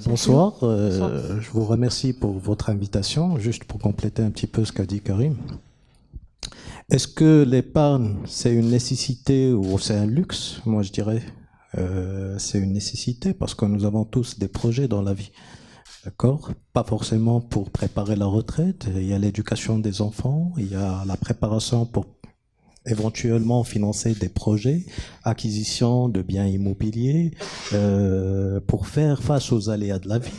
Bonsoir, je vous remercie pour votre invitation. Juste pour compléter un petit peu ce qu'a dit Karim. Est-ce que l'épargne, c'est une nécessité ou c'est un luxe? Moi, je dirais c'est une nécessité parce que nous avons tous des projets dans la vie. D'accord? Pas forcément pour préparer la retraite. Il y a l'éducation des enfants, il y a la préparation pour éventuellement financer des projets, acquisition de biens immobiliers, pour faire face aux aléas de la vie.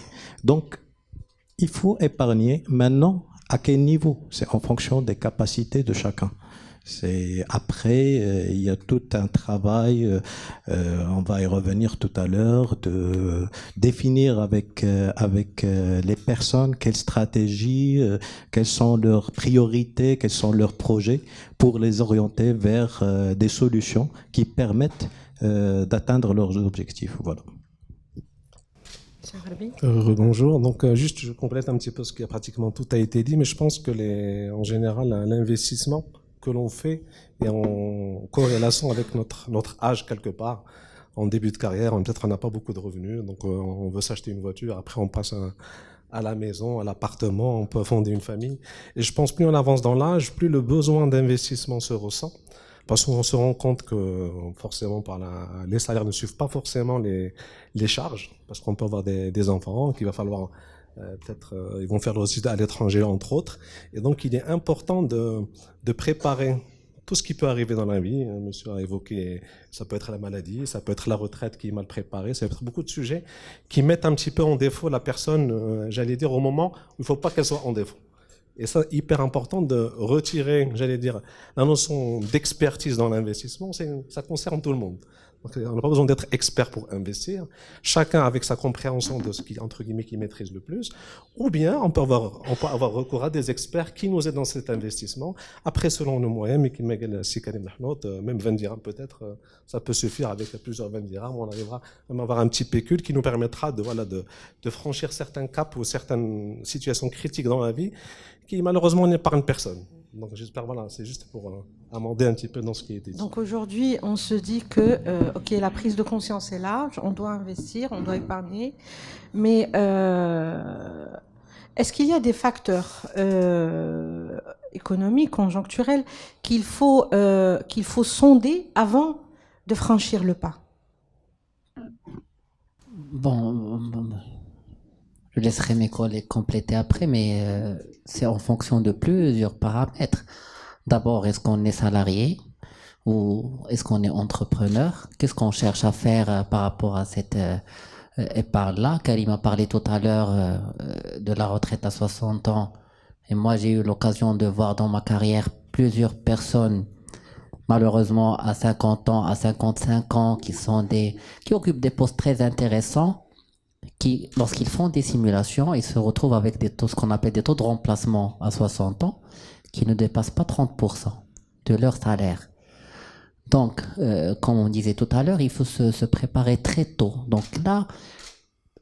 Donc, il faut épargner. Maintenant, à quel niveau? C'est en fonction des capacités de chacun. C'est après, il y a tout un travail, on va y revenir tout à l'heure, de définir avec les personnes quelles stratégies, quelles sont leurs priorités, quels sont leurs projets pour les orienter vers des solutions qui permettent d'atteindre leurs objectifs. Voilà. Bonjour. Donc, juste, je complète un petit peu ce qui a pratiquement tout a été dit, mais je pense que en général, l'investissement que l'on fait est en corrélation avec notre âge quelque part. En début de carrière, peut-être on n'a pas beaucoup de revenus, donc on veut s'acheter une voiture, après on passe à la maison, à l'appartement, on peut fonder une famille. Et je pense plus on avance dans l'âge, plus le besoin d'investissement se ressent. Parce qu'on se rend compte que forcément les salaires ne suivent pas forcément les charges, parce qu'on peut avoir des enfants qu'il va falloir ils vont faire leurs études à l'étranger entre autres, et donc il est important de préparer tout ce qui peut arriver dans la vie. Monsieur a évoqué, ça peut être la maladie, ça peut être la retraite qui est mal préparée, ça peut être beaucoup de sujets qui mettent un petit peu en défaut la personne, j'allais dire au moment où il ne faut pas qu'elle soit en défaut. Et ça, hyper important de retirer, j'allais dire, la notion d'expertise dans l'investissement, ça concerne tout le monde. Donc, on n'a pas besoin d'être expert pour investir. Chacun avec sa compréhension de ce qui, entre guillemets, qui maîtrise le plus. Ou bien, on peut avoir recours à des experts qui nous aident dans cet investissement. Après, selon nos moyens, mais qui même 20 dirhams peut-être, ça peut suffire avec plusieurs 20 dirhams. On arrivera même à avoir un petit pécule qui nous permettra de franchir certains caps ou certaines situations critiques dans la vie qui malheureusement n'épargne personne. Donc j'espère, voilà, c'est juste pour amender un petit peu dans ce qui a été dit. Donc aujourd'hui, on se dit que, ok, la prise de conscience est là, on doit investir, on doit épargner, mais est-ce qu'il y a des facteurs économiques, conjoncturels, qu'il faut sonder avant de franchir le pas? Bon, je laisserai mes collègues compléter après, mais c'est en fonction de plusieurs paramètres. D'abord, est-ce qu'on est salarié ou est-ce qu'on est entrepreneur? Qu'est-ce qu'on cherche à faire par rapport à cette épargne-là? Karim a parlé tout à l'heure de la retraite à 60 ans. Et moi, j'ai eu l'occasion de voir dans ma carrière plusieurs personnes, malheureusement à 50 ans, à 55 ans, qui occupent des postes très intéressants, qui, lorsqu'ils font des simulations, ils se retrouvent avec ce qu'on appelle des taux de remplacement à 60 ans qui ne dépassent pas 30% de leur salaire. Donc, comme on disait tout à l'heure, il faut se préparer très tôt. Donc là,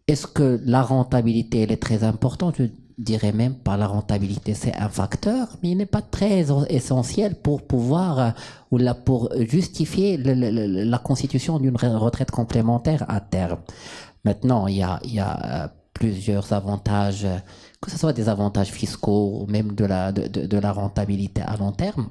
est-ce que la rentabilité, elle est très importante? Je dirais même pas la rentabilité, c'est un facteur, mais il n'est pas très essentiel pour pouvoir pour justifier la constitution d'une retraite complémentaire à terme. Maintenant, il y a plusieurs avantages, que ce soit des avantages fiscaux ou même de la rentabilité à long terme.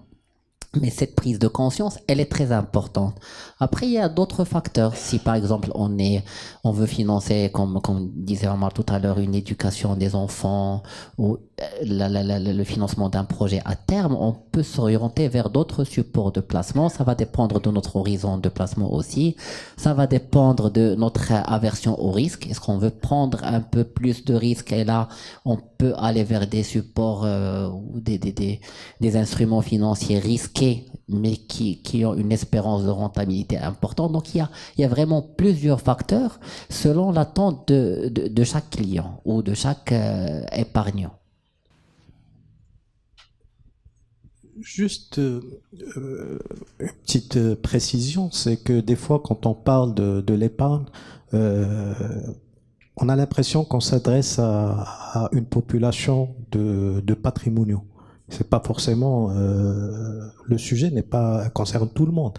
Mais cette prise de conscience, elle est très importante. Après, il y a d'autres facteurs. Si par exemple on veut financer, comme disait Omar tout à l'heure, une éducation des enfants ou le financement d'un projet à terme, on peut s'orienter vers d'autres supports de placement. Ça va dépendre de notre horizon de placement aussi. Ça va dépendre de notre aversion au risque. Est-ce qu'on veut prendre un peu plus de risques? Et là, on peut aller vers des supports ou des instruments financiers risqués, mais qui ont une espérance de rentabilité importante. Donc il y a vraiment plusieurs facteurs selon l'attente de chaque client ou de chaque épargnant. Juste une petite précision, c'est que des fois quand on parle de l'épargne, on a l'impression qu'on s'adresse à une population de patrimoniaux. C'est pas forcément le sujet concerne tout le monde.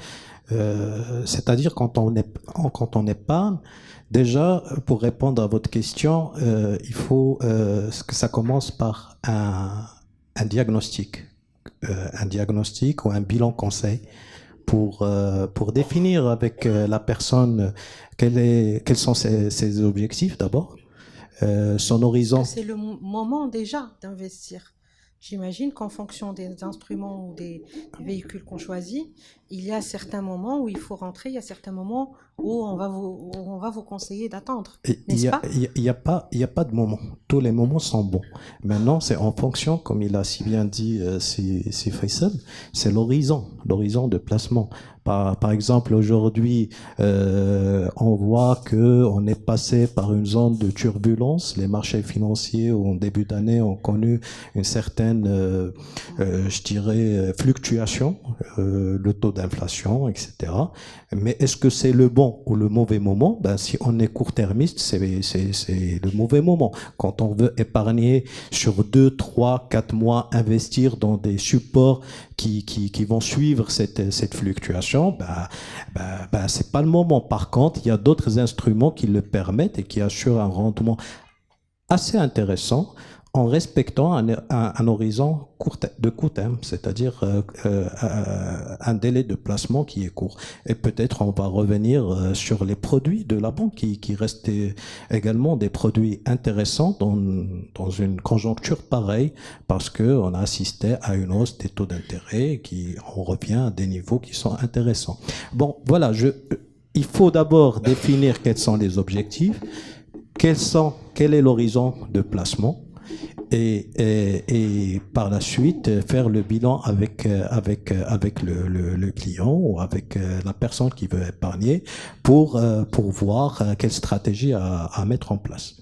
C'est-à-dire quand on épargne, Déjà, pour répondre à votre question, il faut que ça commence par un diagnostic. Un diagnostic ou un bilan conseil pour définir avec la personne quels sont ses objectifs d'abord, son horizon. C'est le moment déjà d'investir. J'imagine qu'en fonction des instruments ou des véhicules qu'on choisit, il y a certains moments où il faut rentrer, il y a certains moments où on va vous conseiller d'attendre, n'est-ce pas? Il y a pas de moment. Tous les moments sont bons. Maintenant, c'est en fonction, comme il a si bien dit, c'est Faisal, c'est l'horizon de placement. Par exemple, aujourd'hui, on voit que on est passé par une zone de turbulence. Les marchés financiers, en début d'année, ont connu une certaine, je dirais, fluctuation, le taux d'inflation, etc. Mais est-ce que c'est le bon ou le mauvais moment? Ben, si on est court-termiste, c'est le mauvais moment. Quand on veut épargner sur 2, 3, 4 mois, investir dans des supports qui vont suivre cette fluctuation, c'est pas le moment. Par contre, il y a d'autres instruments qui le permettent et qui assurent un rendement assez intéressant en respectant un horizon de court terme, c'est-à-dire un délai de placement qui est court. Et peut-être on va revenir sur les produits de la banque qui restent également des produits intéressants dans une conjoncture pareille, parce qu'on a assisté à une hausse des taux d'intérêt on revient à des niveaux qui sont intéressants. Bon, voilà, il faut d'abord définir quels sont les objectifs, quel est l'horizon de placement, et par la suite faire le bilan avec le client ou avec la personne qui veut épargner pour voir quelle stratégie à mettre en place.